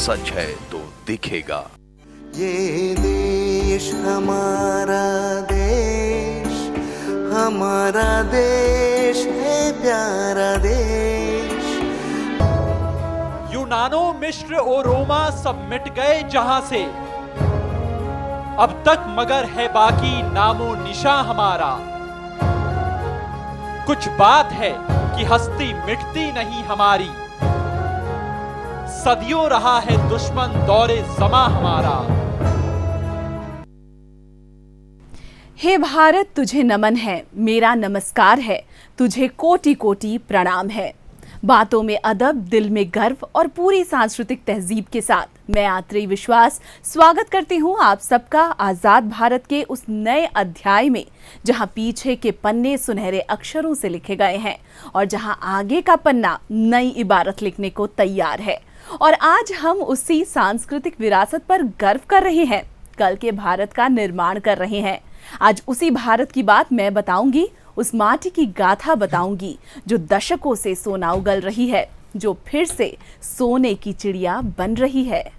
सच है तो दिखेगा। ये देश हमारा देश है प्यारा देश। यूनानो मिस्र और रोमा सब मिट गए जहां से, अब तक मगर है बाकी नामो निशा हमारा। कुछ बात है कि हस्ती मिटती नहीं हमारी, सदियों रहा है दुश्मन दौरे ज़मा हमारा। हे भारत तुझे नमन है, मेरा नमस्कार है, तुझे कोटि कोटि प्रणाम है। बातों में अदब, दिल में गर्व और पूरी सांस्कृतिक तहजीब के साथ मैं आत्रेय विश्वास स्वागत करती हूँ आप सबका आज़ाद भारत के उस नए अध्याय में, जहाँ पीछे के पन्ने सुनहरे अक्षरों से लिखे गए हैं और जहाँ आगे का पन्ना नई इबारत लिखने को तैयार है। और आज हम उसी सांस्कृतिक विरासत पर गर्व कर रहे हैं, कल के भारत का निर्माण कर रहे हैं। आज उसी भारत की बात मैं बताऊंगी, उस माटी की गाथा बताऊंगी जो दशकों से सोना उगल रही है, जो फिर से सोने की चिड़िया बन रही है।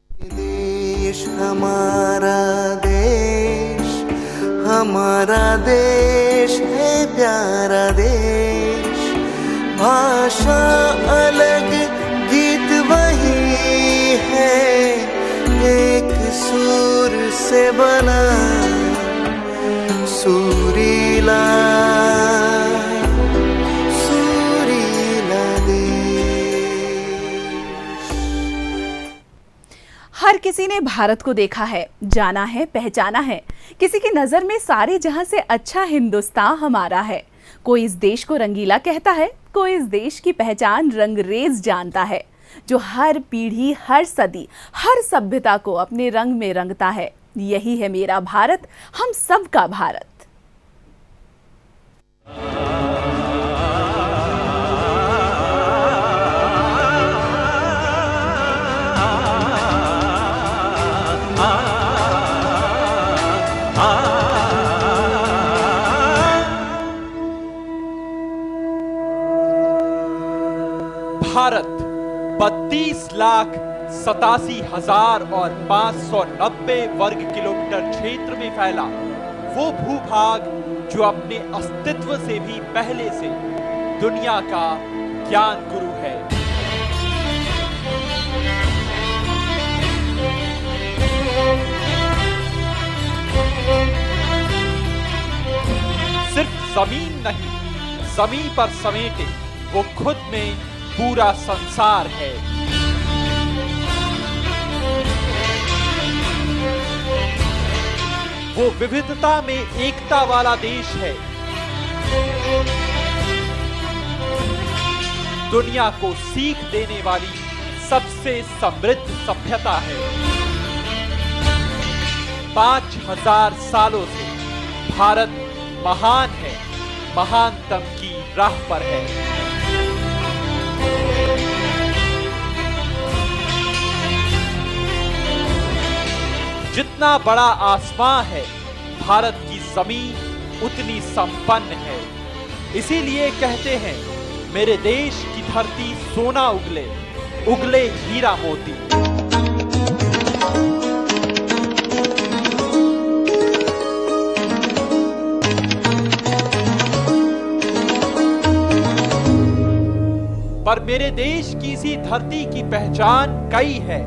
देश हमारा देश है प्यारा देश। भाषा अलग गीत वही है, एक सुर से बना सुरीला देश। हर किसी ने भारत को देखा है, जाना है, पहचाना है। किसी की नजर में सारे जहां से अच्छा हिंदुस्तान हमारा है। कोई इस देश को रंगीला कहता है, कोई इस देश की पहचान रंगरेज जानता है, जो हर पीढ़ी, हर सदी, हर सभ्यता को अपने रंग में रंगता है। यही है मेरा भारत, हम सब का भारत। भारत 32,87,590 वर्ग किलोमीटर क्षेत्र में फैला वो भूभाग जो अपने अस्तित्व से भी पहले से दुनिया का ज्ञान गुरु है। सिर्फ जमीन नहीं, जमीन पर समेटे वो खुद में पूरा संसार है। वो विविधता में एकता वाला देश है। दुनिया को सीख देने वाली सबसे समृद्ध सभ्यता है। 5000 सालों से भारत महान है, महानतम की राह पर है। जितना बड़ा आसमां है, भारत की जमीन उतनी संपन्न है। इसीलिए कहते हैं, मेरे देश की धरती सोना उगले, उगले हीरा मोती। पर मेरे देश की इसी धरती की पहचान कई है।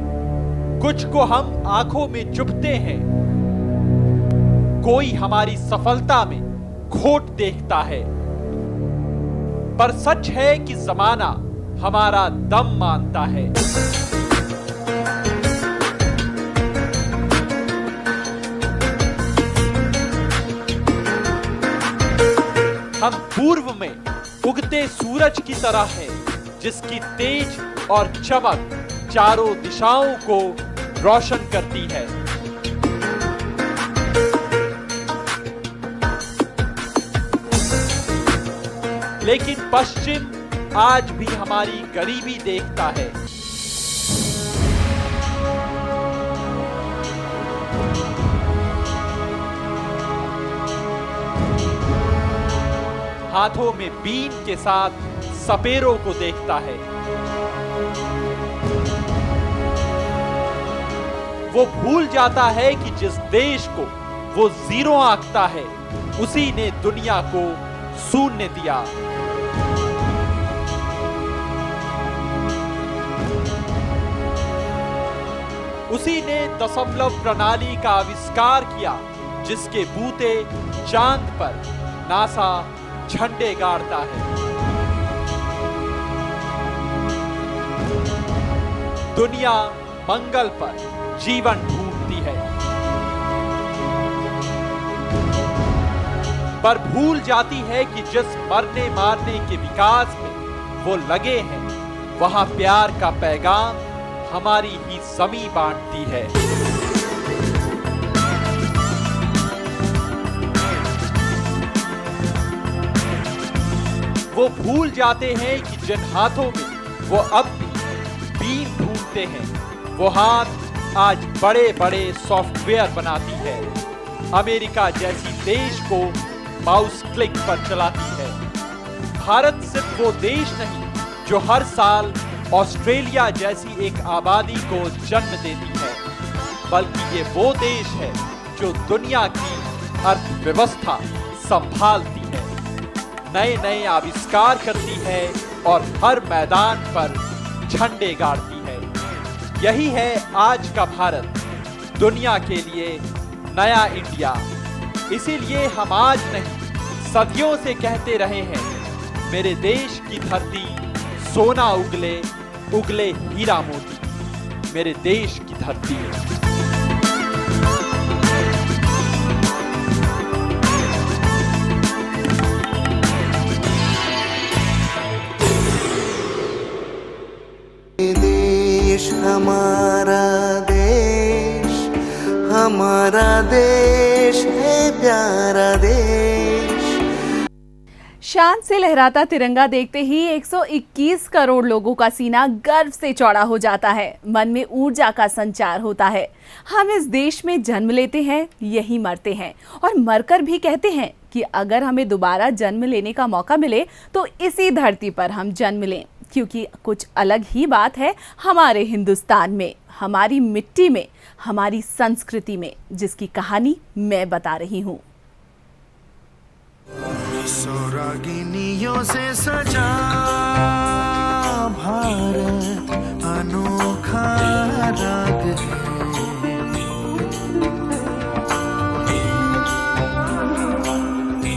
कुछ को हम आंखों में चुभते हैं, कोई हमारी सफलता में खोट देखता है। पर सच है कि जमाना हमारा दम मानता है। हम पूर्व में उगते सूरज की तरह हैं, जिसकी तेज और चमक चारों दिशाओं को रोशन करती है। लेकिन पश्चिम आज भी हमारी गरीबी देखता है। हाथों में बीन के साथ सपेरों को देखता है। वो भूल जाता है कि जिस देश को वो जीरो आंकता है उसी ने दुनिया को शून्य दिया। उसी ने दशमलव प्रणाली का आविष्कार किया जिसके बूते चांद पर नासा झंडे गाड़ता है। दुनिया मंगल पर जीवन ढूंढती है, पर भूल जाती है कि जिस मरने मारने के विकास में वो लगे हैं वहां प्यार का पैगाम हमारी ही जमीन बांटती है। वो भूल जाते हैं कि जिन हाथों में वो अब भी बीन ढूंढते हैं वो हाथ आज बड़े बड़े सॉफ्टवेयर बनाती है, अमेरिका जैसी देश को माउस क्लिक पर चलाती है। भारत सिर्फ वो देश नहीं जो हर साल ऑस्ट्रेलिया जैसी एक आबादी को जन्म देती है, बल्कि ये वो देश है जो दुनिया की अर्थव्यवस्था संभालती है, नए नए आविष्कार करती है और हर मैदान पर झंडे गाड़ती है। यही है आज का भारत, दुनिया के लिए नया इंडिया। इसीलिए हम आज नहीं सदियों से कहते रहे हैं, मेरे देश की धरती सोना उगले उगले हीरा मोती, मेरे देश की धरती। देश हमारा देश है प्यारा देश। शान से लहराता तिरंगा देखते ही 121 करोड़ लोगों का सीना गर्व से चौड़ा हो जाता है, मन में ऊर्जा का संचार होता है। हम इस देश में जन्म लेते हैं, यही मरते हैं और मरकर भी कहते हैं कि अगर हमें दोबारा जन्म लेने का मौका मिले तो इसी धरती पर हम जन्म लें, क्योंकि कुछ अलग ही बात है हमारे हिंदुस्तान में, हमारी मिट्टी में, हमारी संस्कृति में, जिसकी कहानी मैं बता रही हूँ। सौरागिनियों से सजा भारत अनोखा राग है।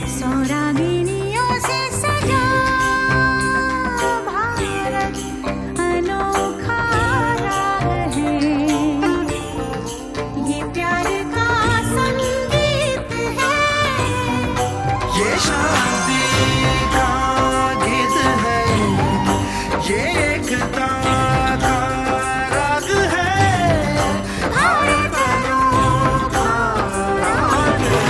सौरागिनियों से सजा भारत अनोखा राग है, ये प्यार का संगीत है, ये शांति का गीत है, ये एकता का राग है, भारत अनोखा राग है।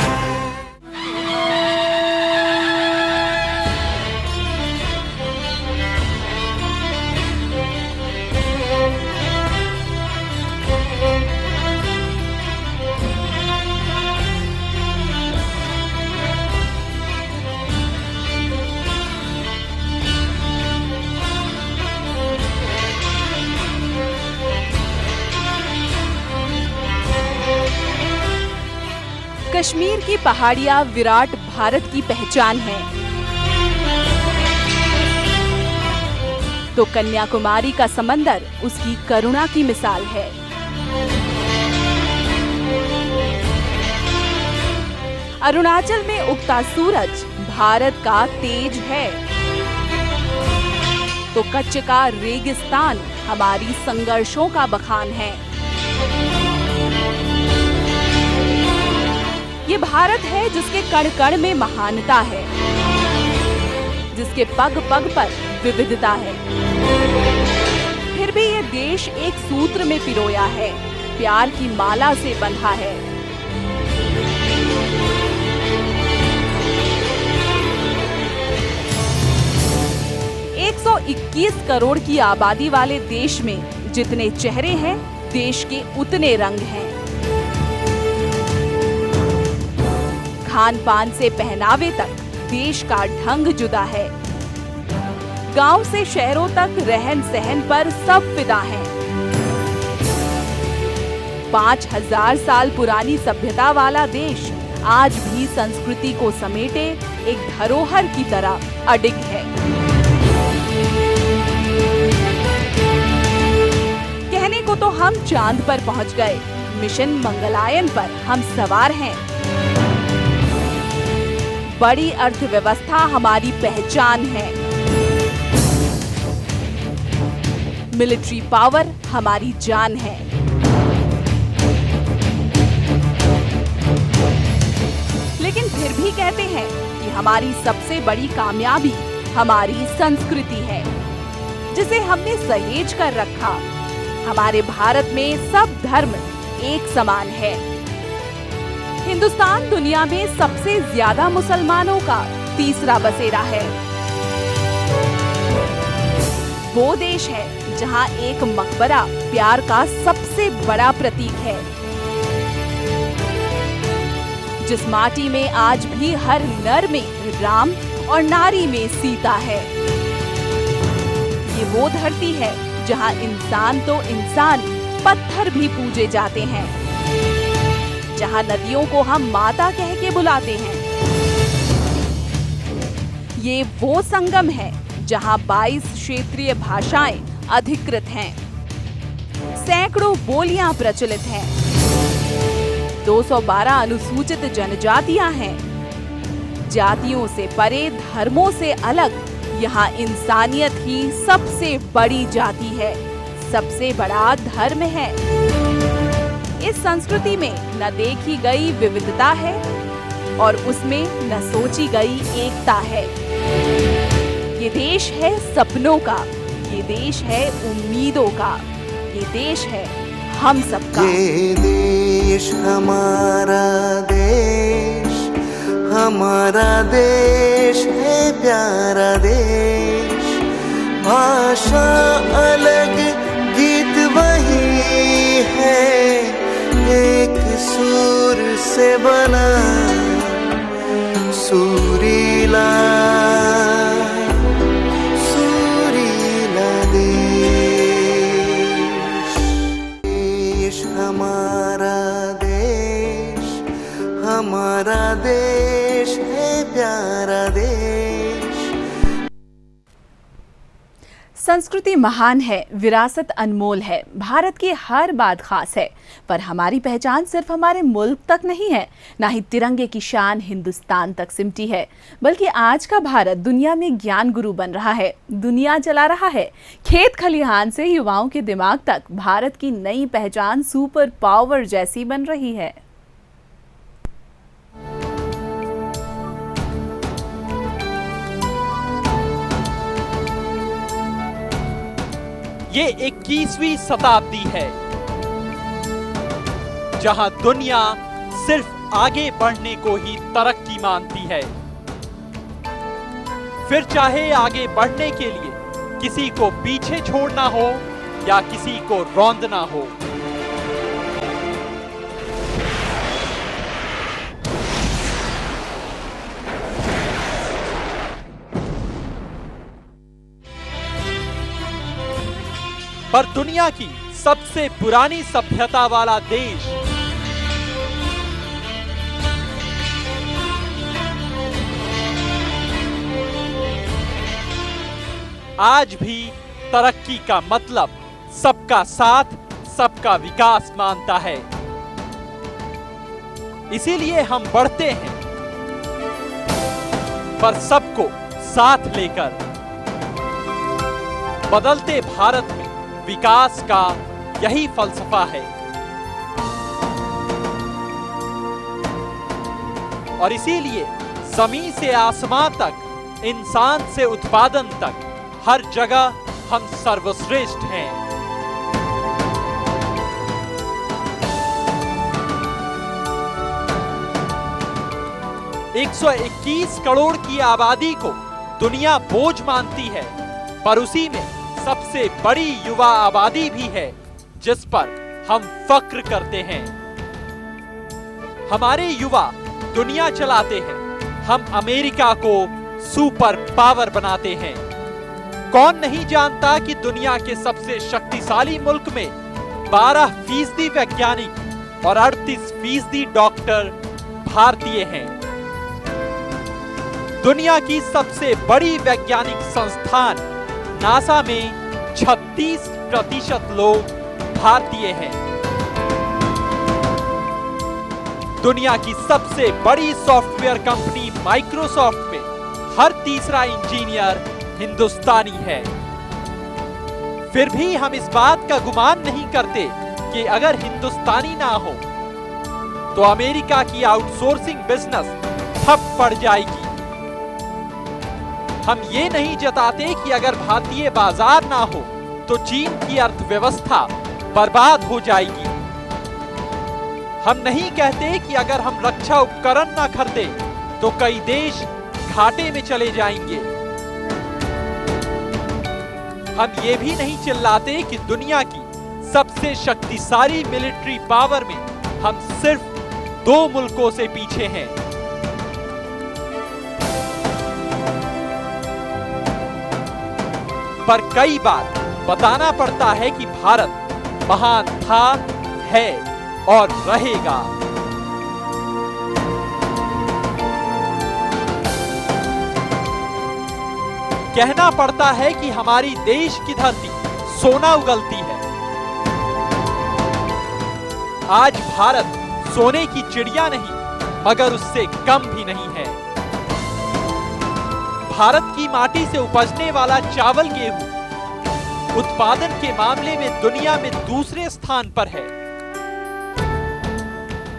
कश्मीर की पहाड़ियां विराट भारत की पहचान है, तो कन्याकुमारी का समंदर उसकी करुणा की मिसाल है। अरुणाचल में उगता सूरज भारत का तेज है, तो कच्छ का रेगिस्तान हमारी संघर्षों का बखान है। ये भारत है जिसके कण कण में महानता है, जिसके पग पग पर विविधता है, फिर भी ये देश एक सूत्र में पिरोया है, प्यार की माला से बंधा है। एक 121 करोड़ की आबादी वाले देश में जितने चेहरे हैं, देश के उतने रंग हैं। खान पान से पहनावे तक देश का ढंग जुदा है, गांव से शहरों तक रहन सहन पर सब फिदा हैं। 5000 साल पुरानी सभ्यता वाला देश आज भी संस्कृति को समेटे एक धरोहर की तरह अडिग है। कहने को तो हम चांद पर पहुंच गए, मिशन मंगलायन पर हम सवार हैं। बड़ी अर्थव्यवस्था हमारी पहचान है, मिलिट्री पावर हमारी जान है। लेकिन फिर भी कहते हैं कि हमारी सबसे बड़ी कामयाबी हमारी संस्कृति है, जिसे हमने सहेज कर रखा। हमारे भारत में सब धर्म एक समान है। हिंदुस्तान दुनिया में सबसे ज्यादा मुसलमानों का तीसरा बसेरा है। वो देश है जहां एक मकबरा प्यार का सबसे बड़ा प्रतीक है, जिस माटी में आज भी हर नर में राम और नारी में सीता है। ये वो धरती है जहां इंसान तो इंसान, पत्थर भी पूजे जाते हैं, जहां नदियों को हम माता कह के बुलाते हैं। ये वो संगम है जहां 22 क्षेत्रीय भाषाएं अधिकृत हैं, सैकड़ों बोलियां प्रचलित हैं, 212 अनुसूचित जनजातियां हैं। जातियों से परे, धर्मों से अलग, यहाँ इंसानियत ही सबसे बड़ी जाति है, सबसे बड़ा धर्म है। इस संस्कृति में न देखी गई विविधता है और उसमें न सोची गई एकता है। ये देश है सपनों का, ये देश है उम्मीदों का, ये देश है हम सबका। ये देश हमारा देश है प्यारा देश। भाषा अलग, गीत वही है, एक सुर से बना सुरीला देश। हमारा देश है प्यारा देश। संस्कृति महान है, विरासत अनमोल है, भारत की हर बात खास है। पर हमारी पहचान सिर्फ हमारे मुल्क तक नहीं है, ना ही तिरंगे की शान हिंदुस्तान तक सिमटी है, बल्कि आज का भारत दुनिया में ज्ञान गुरु बन रहा है, दुनिया चला रहा है। खेत खलिहान से युवाओं के दिमाग तक भारत की नई पहचान सुपर पावर जैसी बन रही है। ये 21वीं शताब्दी है, जहां दुनिया सिर्फ आगे बढ़ने को ही तरक्की मानती है। फिर चाहे आगे बढ़ने के लिए किसी को पीछे छोड़ना हो या किसी को रौंदना हो। पर दुनिया की सबसे पुरानी सभ्यता वाला देश आज भी तरक्की का मतलब सबका साथ, सबका विकास मानता है। इसीलिए हम बढ़ते हैं, पर सबको साथ लेकर। बदलते भारत में विकास का यही फलसफा है, और इसीलिए जमीन से आसमां तक, इंसान से उत्पादन तक, हर जगह हम सर्वश्रेष्ठ हैं। 121 करोड़ की आबादी को दुनिया बोझ मानती है, पर उसी में सबसे बड़ी युवा आबादी भी है जिस पर हम फक्र करते हैं। हमारे युवा दुनिया चलाते हैं, हम अमेरिका को सुपर पावर बनाते हैं। कौन नहीं जानता कि दुनिया के सबसे शक्तिशाली मुल्क में 12% वैज्ञानिक और 38% डॉक्टर भारतीय हैं। दुनिया की सबसे बड़ी वैज्ञानिक संस्थान नासा में 36% लोग भारतीय हैं। दुनिया की सबसे बड़ी सॉफ्टवेयर कंपनी माइक्रोसॉफ्ट में हर तीसरा इंजीनियर हिंदुस्तानी है। फिर भी हम इस बात का गुमान नहीं करते कि अगर हिंदुस्तानी ना हो तो अमेरिका की आउटसोर्सिंग बिजनेस ठप पड़ जाएगी। हम ये नहीं जताते कि अगर भारतीय बाजार ना हो तो चीन की अर्थव्यवस्था बर्बाद हो जाएगी। हम नहीं कहते कि अगर हम रक्षा उपकरण ना खरीदे तो कई देश घाटे में चले जाएंगे। हम ये भी नहीं चिल्लाते कि दुनिया की सबसे शक्तिशाली मिलिट्री पावर में हम सिर्फ 2 मुल्कों से पीछे हैं। पर कई बार बताना पड़ता है कि भारत महान था, है और रहेगा। कहना पड़ता है कि हमारी देश की धरती सोना उगलती है। आज भारत सोने की चिड़िया नहीं मगर उससे कम भी नहीं है। भारत की माटी से उपजने वाला चावल गेहूं उत्पादन के मामले में दुनिया में दूसरे स्थान पर है।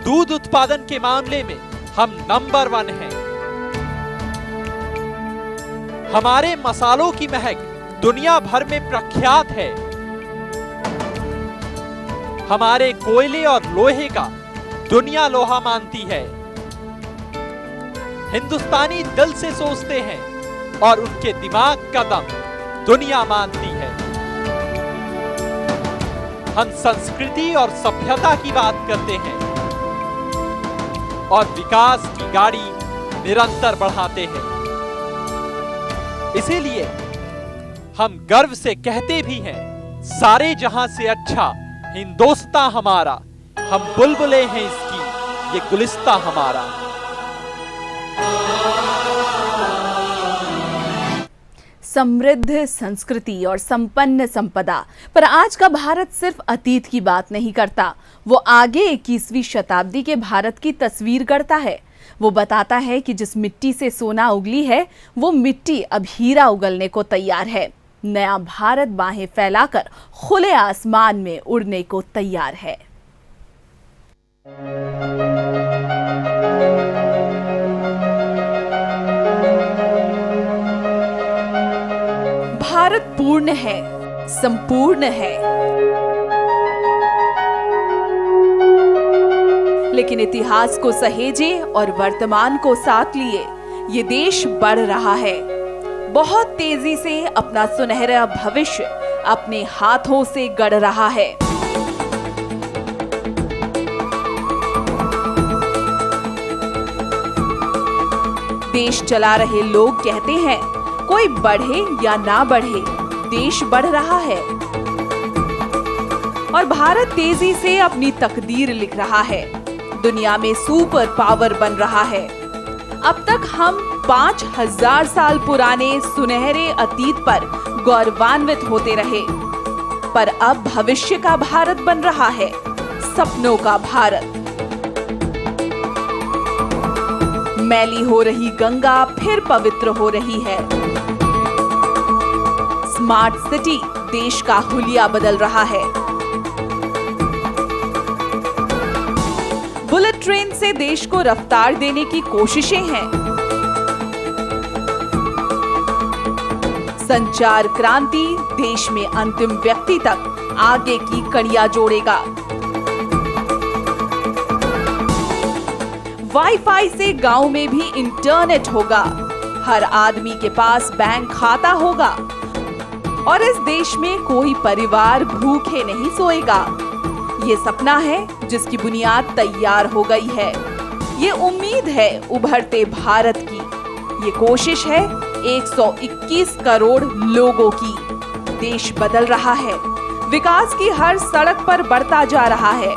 दूध उत्पादन के मामले में हम नंबर 1 हैं। हमारे मसालों की महक दुनिया भर में प्रख्यात है। हमारे कोयले और लोहे का दुनिया लोहा मानती है। हिंदुस्तानी दिल से सोचते हैं और उनके दिमाग का दम दुनिया मानती है। हम संस्कृति और सभ्यता की बात करते हैं और विकास की गाड़ी निरंतर बढ़ाते हैं। इसीलिए हम गर्व से कहते भी हैं, सारे जहां से अच्छा हिंदोस्तां हमारा, हम बुलबुलें हैं इसकी, ये गुलिस्तां हमारा। समृद्ध संस्कृति और संपन्न संपदा पर आज का भारत सिर्फ अतीत की बात नहीं करता, वो आगे 21वीं शताब्दी के भारत की तस्वीर गढ़ता है। वो बताता है कि जिस मिट्टी से सोना उगली है वो मिट्टी अब हीरा उगलने को तैयार है। नया भारत बाहें फैलाकर खुले आसमान में उड़ने को तैयार है। भारत पूर्ण है, संपूर्ण है, लेकिन इतिहास को सहेजे और वर्तमान को साथ लिए ये देश बढ़ रहा है। बहुत तेजी से अपना सुनहरा भविष्य अपने हाथों से गढ़ रहा है। देश चला रहे लोग कहते हैं, कोई बढ़े या ना बढ़े, देश बढ़ रहा है और भारत तेजी से अपनी तकदीर लिख रहा है। दुनिया में सुपर पावर बन रहा है। अब तक हम 5000 साल पुराने सुनहरे अतीत पर गौरवान्वित होते रहे, पर अब भविष्य का भारत बन रहा है, सपनों का भारत। मैली हो रही गंगा फिर पवित्र हो रही है। स्मार्ट सिटी देश का हुलिया बदल रहा है। बुलेट ट्रेन से देश को रफ्तार देने की कोशिशें हैं। संचार क्रांति देश में अंतिम व्यक्ति तक आगे की कड़ियां जोड़ेगा। वाईफाई से गांव में भी इंटरनेट होगा। हर आदमी के पास बैंक खाता होगा और इस देश में कोई परिवार भूखे नहीं सोएगा। ये सपना है जिसकी बुनियाद तैयार हो गई है। ये उम्मीद है उभरते भारत की। ये कोशिश है 121 करोड़ लोगों की। देश बदल रहा है, विकास की हर सड़क पर बढ़ता जा रहा है।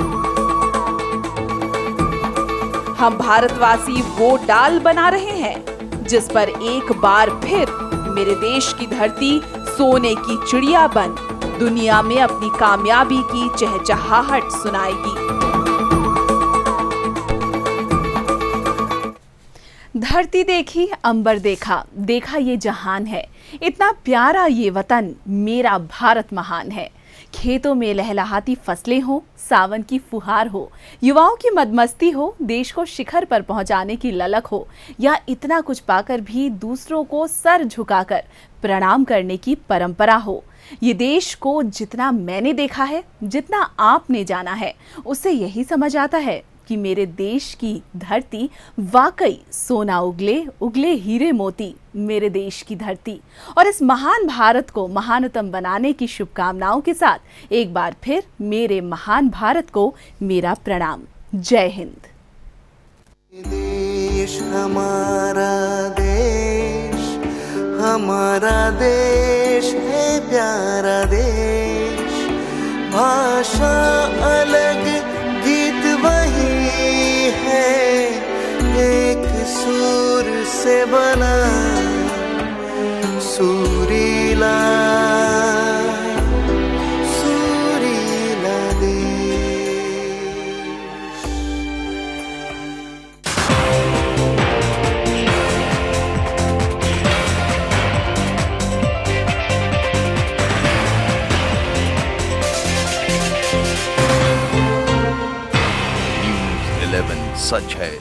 हम भारतवासी वो डाल बना रहे हैं जिस पर एक बार फिर मेरे देश की धरती सोने की चिड़िया बन दुनिया में अपनी कामयाबी की चहचहाहट सुनाएगी। धरती देखी, अंबर देखा, देखा ये जहान है, इतना प्यारा ये वतन, मेरा भारत महान है। खेतों में लहलहाती फसलें हो, सावन की फुहार हो, युवाओं की मदमस्ती हो, देश को शिखर पर पहुंचाने की ललक हो, या इतना कुछ पाकर भी दूसरों को सर झुकाकर प्रणाम करने की परंपरा हो, ये देश को जितना मैंने देखा है, जितना आपने जाना है, उससे यही समझ आता है कि मेरे देश की धरती वाकई सोना उगले उगले हीरे मोती, मेरे देश की धरती। और इस महान भारत को महानतम बनाने की शुभकामनाओं के साथ एक बार फिर मेरे महान भारत को मेरा प्रणाम। जय हिंद। देश हमारा देश है प्यारा देश। भाषा अलग, गीत वही है, एक सुर से बना सुरीला देश। न्यूज़ 11 सच है